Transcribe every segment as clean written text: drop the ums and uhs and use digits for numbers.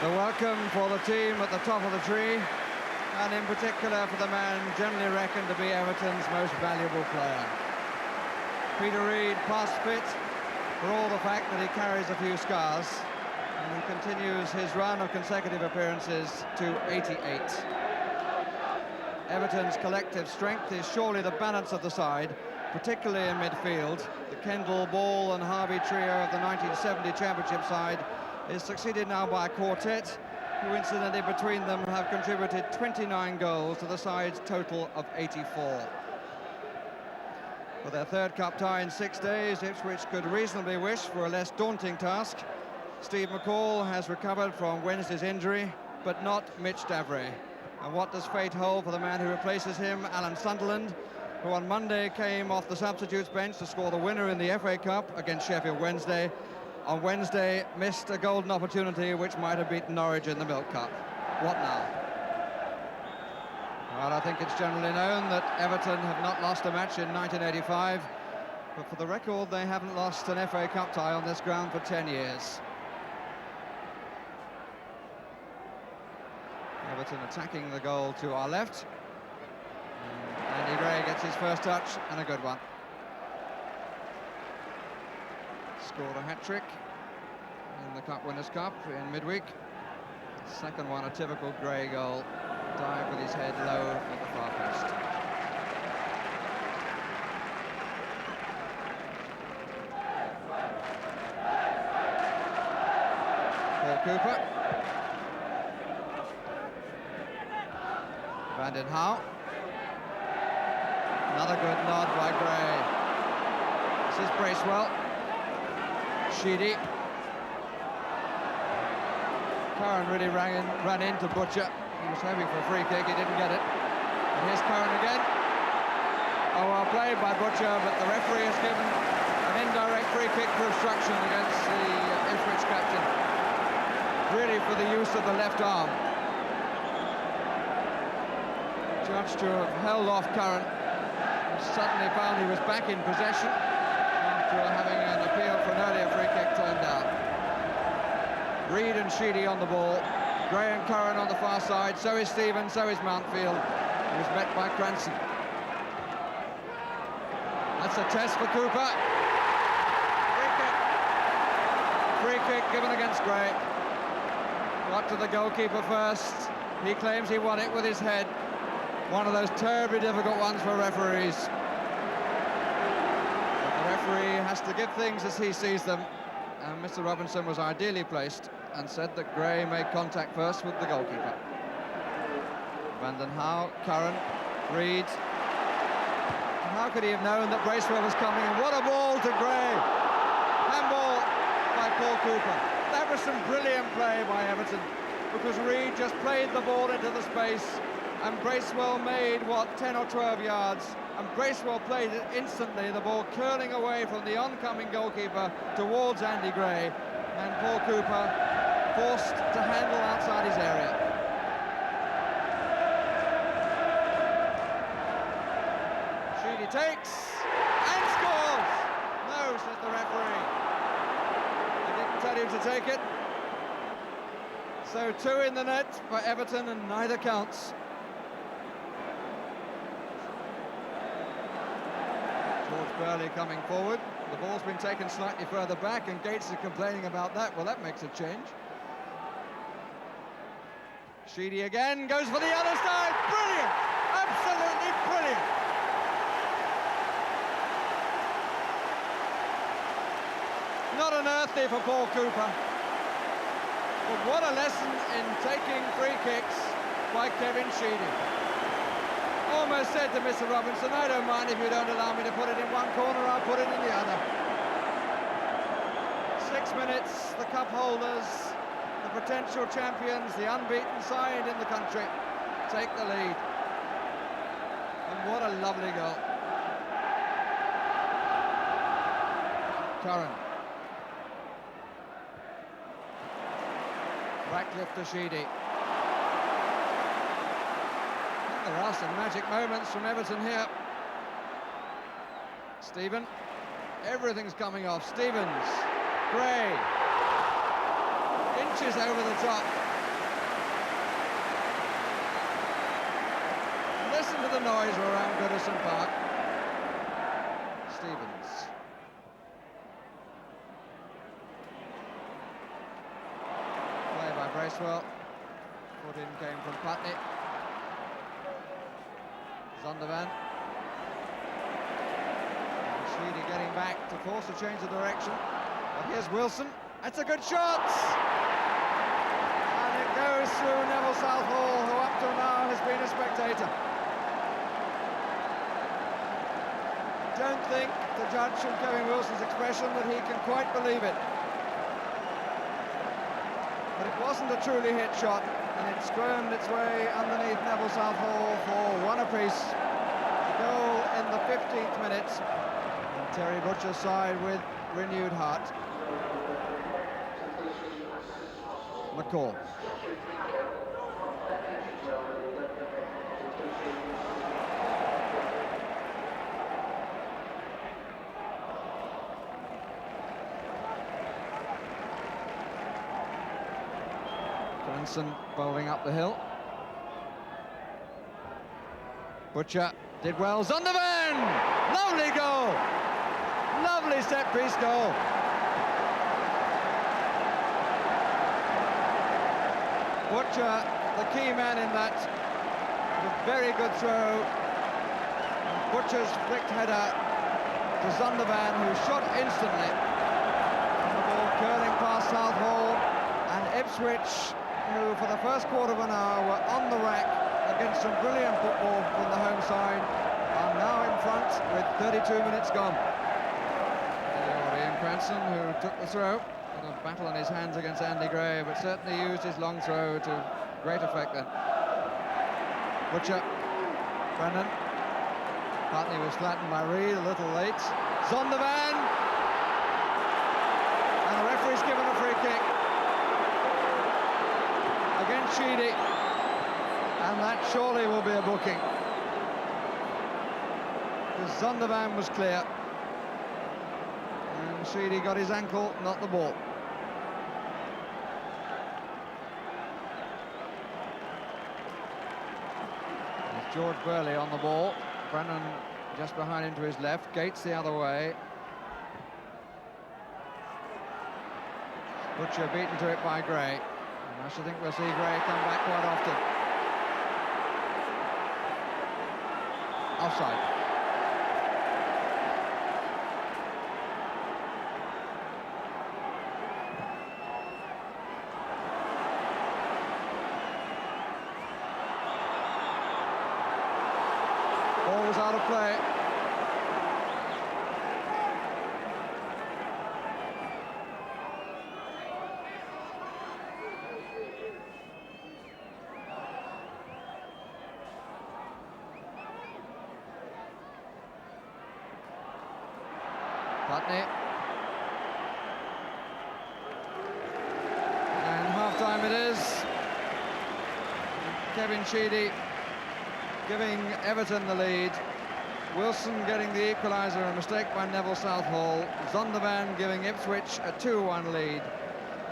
The welcome for the team at the top of the tree, and in particular for the man generally reckoned to be Everton's most valuable player. Peter Reid past fit, for all the fact that he carries a few scars, and he continues his run of consecutive appearances to 88. Everton's collective strength is surely the balance of the side, particularly in midfield. The Kendall, Ball and Harvey trio of the 1970 Championship side is succeeded now by a quartet, who incidentally between them have contributed 29 goals to the side's total of 84. For their third cup tie in 6 days, Ipswich could reasonably wish for a less daunting task. Steve McCall has recovered from Wednesday's injury, but not Mitch Davray. And what does fate hold for the man who replaces him, Alan Sunderland, who on Monday came off the substitutes bench to score the winner in the FA Cup against Sheffield Wednesday. On Wednesday, missed a golden opportunity which might have beaten Norwich in the Milk Cup. What now? Well, I think it's generally known that Everton have not lost a match in 1985, but for the record, they haven't lost an FA Cup tie on this ground for 10 years. Everton attacking the goal to our left. Andy Gray gets his first touch, and a good one. Scored a hat-trick in the Cup Winners' Cup in midweek. Second one, a typical Gray goal. Dive with his head low at the far post. Paul Cooper. Van den Hau. Another good nod by Gray. This is Bracewell. Sheedy. Curran really ran into Butcher. He was hoping for a free kick, he didn't get it. And here's Curran again. Oh, well played by Butcher, but the referee has given an indirect free kick for obstruction against the Ipswich captain. Really for the use of the left arm. Judged to have held off Curran. Suddenly found he was back in possession after having an appeal for an earlier free kick turned down. Reid and Sheedy on the ball. Gray and Curran on the far side, so is Stevens, so is Mountfield, who's met by Cranston. That's a test for Cooper. Free kick. Free kick given against Gray. Got to the goalkeeper first. He claims he won it with his head. One of those terribly difficult ones for referees. But the referee has to give things as he sees them, and Mr. Robinson was ideally placed and said that Gray made contact first with the goalkeeper. Van den Hau, Curran, Reid. How could he have known that Bracewell was coming? And what a ball to Gray! Handball by Paul Cooper. That was some brilliant play by Everton, because Reid just played the ball into the space, and Bracewell made, what, 10 or 12 yards, and Bracewell played it instantly, the ball curling away from the oncoming goalkeeper towards Andy Gray, and Paul Cooper forced to handle outside his area. Sheedy takes and scores! No, says the referee. I didn't tell him to take it. So 2 in the net for Everton, and neither counts. George Burley coming forward. The ball's been taken slightly further back, and Gates is complaining about that. Well, that makes a change. Sheedy again, goes for the other side. Brilliant! Absolutely brilliant! Not unearthly for Paul Cooper. But what a lesson in taking free kicks by Kevin Sheedy. Almost said to Mr. Robinson, I don't mind if you don't allow me to put it in one corner, I'll put it in the other. 6 minutes, the cup holders, the potential champions, the unbeaten side in the country, take the lead. And what a lovely goal. Curran. Ratcliffe to Sheedy. There are some magic moments from Everton here. Stephen. Everything's coming off. Stevens. Gray. Inches over the top. to the noise around Goodison Park. Stevens. Play by Bracewell. Put in came from Putney. Zondervan. And Sheedy getting back to force a change of direction. But here's Wilson. That's a good shot! And it goes through Neville Southall, who up till now has been a spectator. Don't think, to judge from Kevin Wilson's expression, that he can quite believe it. But it wasn't a truly hit shot, and it squirmed its way underneath Neville Southall for one apiece. A goal in the 15th minute, and Terry Butcher's side with renewed heart. McCall. Johnson bowling up the hill. Butcher did well. Zondervan! Lovely goal! Lovely set-piece goal. Butcher, the key man in that, with a very good throw. Butcher's flicked header to Zondervan, who shot instantly. And the ball curling past Southall, and Ipswich, who for the first quarter of an hour were on the rack against some brilliant football from the home side, are now in front with 32 minutes gone. Ian Cranston, who took the throw. A battle on his hands against Andy Gray, but certainly used his long throw to great effect then. Butcher, Brendan. Putney was flattened by Reid, a little late. Zondervan! And the referee's given a free kick against Sheedy. And that surely will be a booking. Because Zondervan was clear. And Sheedy got his ankle, not the ball. George Burley on the ball. Brennan just behind him to his left. Gates the other way. Butcher beaten to it by Gray. And I should think we'll see Gray come back quite often. Offside. Ball was out of play. Putney. And half-time it is. Kevin Sheedy giving Everton the lead. Wilson getting the equaliser, a mistake by Neville Southall. Zondervan giving Ipswich a 2-1 lead.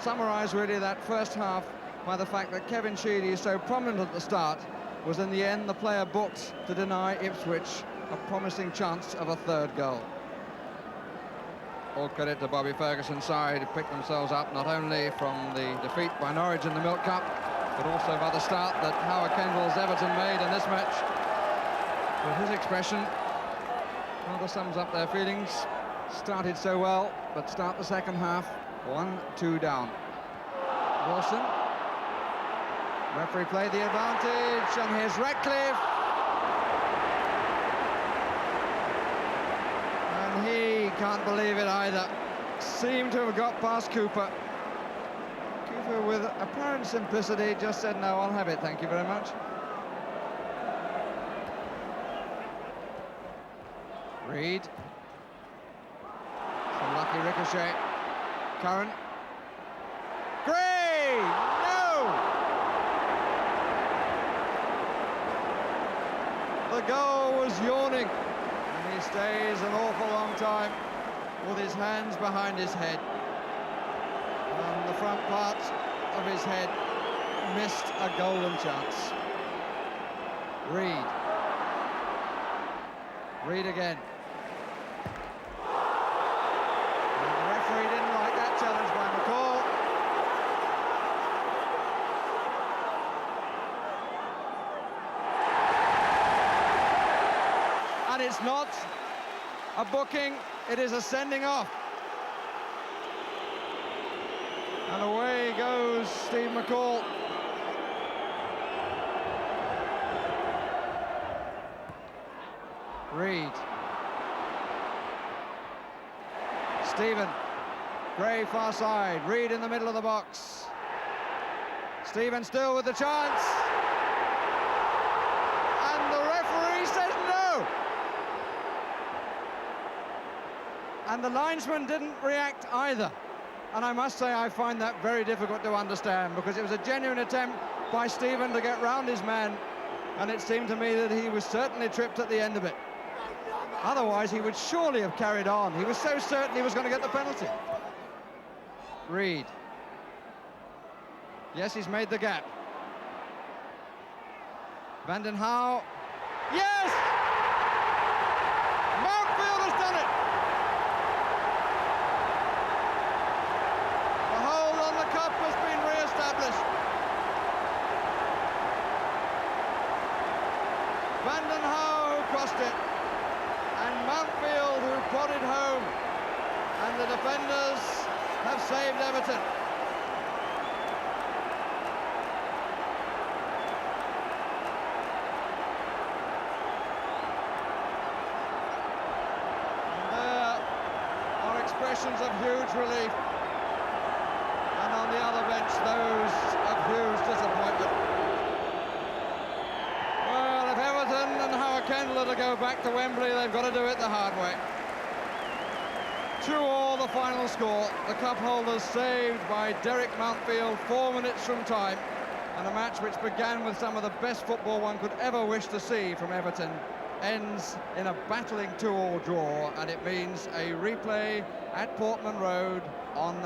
Summarise really that first half by the fact that Kevin Sheedy, so prominent at the start, was in the end the player booked to deny Ipswich a promising chance of a third goal. All credit to Bobby Ferguson's side, who picked themselves up not only from the defeat by Norwich in the Milk Cup, but also by the start that Howard Kendall's Everton made in this match. With his expression, rather sums up their feelings. Started so well, but start the second half, 1-2 down. Wilson. Referee played the advantage, and here's Ratcliffe. And he can't believe it either. Seemed to have got past Cooper. Cooper, with apparent simplicity, just said, no, I'll have it, thank you very much. Reid. Some lucky ricochet. Curran. Gray! No! The goal was yawning, and he stays an awful long time with his hands behind his head. And the front part of his head missed a golden chance. Reid. Reed again. And the referee didn't like that challenge by McCall. And it's not a booking, it is a sending off. And away goes Steve McCall. Reed. Stephen. Gray far side. Reed in the middle of the box. Stephen still with the chance. And the referee says no. And the linesman didn't react either. And I must say I find that very difficult to understand, because it was a genuine attempt by Stephen to get round his man, and it seemed to me that he was certainly tripped at the end of it. Otherwise he would surely have carried on. He was so certain he was going to get the penalty. Reed. Yes, he's made the gap. Van den Hauwe. Yes! Mountfield has done it! The hold on the cup has been re-established. Van den Hauwe who crossed it, and Mountfield who prodded home, and the defenders have saved Everton. And there are expressions of huge relief, and on the other bench those of huge disappointment. Well, if Everton and Howard Kendall are to go back to Wembley, they've got to do it the hard way. 2-2 the final score. The cup holders saved by Derek Mountfield 4 minutes from time, and a match which began with some of the best football one could ever wish to see from Everton ends in a battling 2-2 draw, and it means a replay at Portman Road on